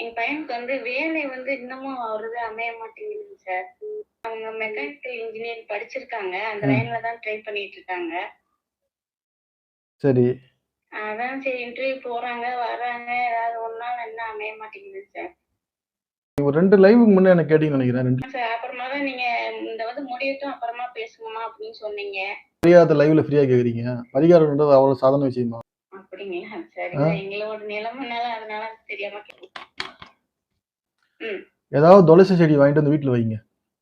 என் பையனுக்கு வந்து வேலை வந்து இன்னமும் அவரது அமைய மாட்டேங்குதுங்க சார். அவங்க மெக்கானிக்கல் இன்ஜினியரிங் படிச்சிருக்காங்க. அந்த லைன்ல தான் ட்ரை பண்ணிட்டு இருக்காங்க. சரி. அதான் சரி இன்டர்வியூ போறாங்க, வர்றாங்க. ஏதாவது ஒரு நாள் என்ன அமைய மாட்டேங்குது சார். ஒரு 2 லைவுக்கு முன்ன என்ன கேட்டீங்கன்னு நினைக்கிறேன். சார் அப்புறமா தான் நீங்க இந்த வந்து முடியட்டும் அப்புறமா பேசுங்கம்மா அப்படின்னு சொன்னீங்க. பரிகாரத்தை லைவ்ல ஃப்ரீயா கேக்குறீங்க. பரிகாரம்ன்றது அவ்வளவு சாதாரண விஷயமா? அப்படிங்களா? சரிங்க. எங்களோட நிலைமைனால அதனால தெரியாம ஏதாவது துளசி செடி வாங்கிட்டு வந்து வீட்டுல வைங்க.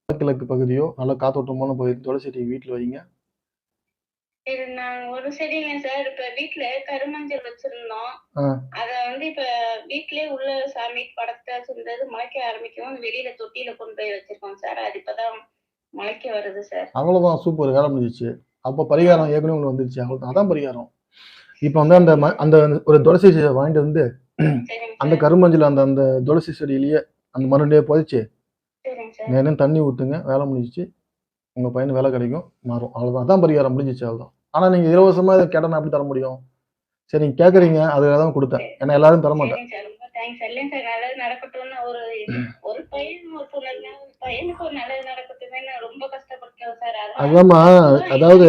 கிழக்கு பகுதியோ நல்ல காத்தோட்டமான பகுதி துளசி செடி வீட்டுல வைங்க. இது நான் ஒரு செடிங்க சார். இப்ப வீட்டுல கருமஞ்சள் வச்சிருந்தோம். அத வந்து இப்ப வீட்லயே உள்ள சாமி படத்தை இருந்தது முளைக்க ஆரம்பிக்கவும் வெளியில தொட்டியில கொண்டு போய் வச்சிருக்கோம் சார். அது இப்பதான் முளைக்க வருது சார். அவ்வளவுதான், சூப்பர், வேலை முடிஞ்சிச்சு. அப்ப பரிகாரம் ஏற்கனவே உங்களுக்கு வந்துருச்சு. அவ்வளவுதான், அதான் பரிகாரம். இப்ப வந்து அந்த அந்த ஒரு துளசி செடியை வாங்கிட்டு வந்து அந்த கருமஞ்சள் அந்த அந்த துளசி செடியிலேயே அந்த மருண்டையே புதைச்சு நேரம் தண்ணி ஊத்துங்க, வேலை முடிஞ்சிச்சு. உங்க பையனுக்கு வேலை கிடைக்கும், மாறும். அவ்வளவுதான், அதான் பரிகாரம், முடிஞ்சிச்சு. அவ்வளவுதான். ஆனா நீங்க இலவசமா இதை கேட்டா நான் எப்படி தர முடியும்? சரி, நீங்க கேக்குறீங்க, அதுக்காக தான் கொடுத்தேன். ஏன்னா எல்லாரும் தர மாட்டேன். நல்லது நடக்கட்டும்னு ஒரு பையன் ஒரு பொண்ணு பையனுக்கு ஒரு நல்லது நடக்கட்டுமே ரொம்ப கஷ்டப்பட்டோம் சார். அதாம்மா, அதாவது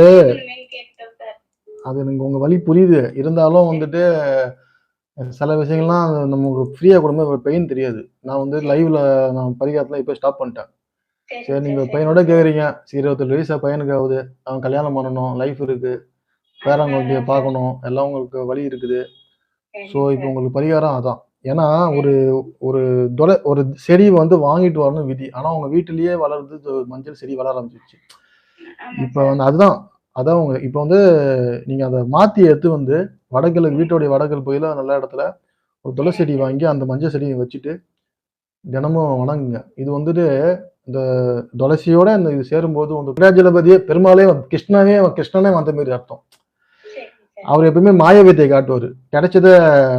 அது எனக்கு உங்க வலி புரியுது. இருந்தாலும் வந்துட்டு சில விஷயங்கள்லாம் நமக்கு ஃப்ரீயா கொடுக்கும்போது பெயின் தெரியாது. நான் வந்து லைவ்ல நான் பரிகாரத்துல இப்ப ஸ்டாப் பண்ணிட்டேன். சரி, நீங்க பையனோட கேக்குறீங்க. 27 வயசு பையனுக்கு ஆகுது. அவன் கல்யாணம் பண்ணணும், லைஃப் இருக்கு, பேரங்குழந்தைய பார்க்கணும், எல்லாம் உங்களுக்கு வழி இருக்குது. ஸோ இப்போ உங்களுக்கு பரிகாரம் அதான். ஏன்னா ஒரு ஒரு ஒரு செடி வந்து வாங்கிட்டு வரணும் விதி. ஆனா உங்க வீட்டிலேயே வளருது மஞ்சள் செடி வளர ஆரம்பிச்சிருச்சு. இப்ப வந்து அதுதான் அதான் உங்க இப்ப வந்து நீங்க அதை மாத்தி எடுத்து வந்து வடகிழக்கு வீட்டுடைய வடகிழக்கு பகுதியில நல்ல இடத்துல ஒரு துளசி செடி வாங்கி அந்த மஞ்சள் செடியை வச்சுட்டு தினமும் வணங்குங்க. இது வந்துட்டு இந்த துளசியோட இந்த இது சேரும்போது உங்க விராஜலபதியே பெருமாளே கிருஷ்ணனே வந்த மாதிரி அர்த்தம். அவர் எப்பவுமே மாய வித்தையை காட்டுவாரு. கிடைச்சதை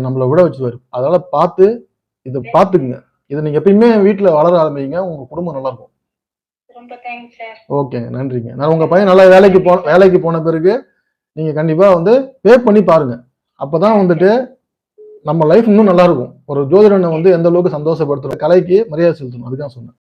நம்மள விட வச்சுவாரு. அதனால பார்த்து இதை பார்த்துக்குங்க. இதை நீங்க எப்பயுமே வீட்டுல வளர ஆரம்பிங்க. உங்க குடும்பம் நல்லா இருக்கும். ஓகேங்க, நன்றிங்க. நான் உங்க பையன் நல்லா வேலைக்கு போன பிறகு நீங்க கண்டிப்பா வந்து பே பண்ணி பாருங்க. அப்பதான் வந்துட்டு நம்ம லைஃப் இன்னும் நல்லா இருக்கும். ஒரு ஜோதிடனை வந்து எந்த அளவுக்கு சந்தோஷப்படுத்துற கலைக்கு மரியாதை செலுத்தணும். அதுதான் சொன்னேன்.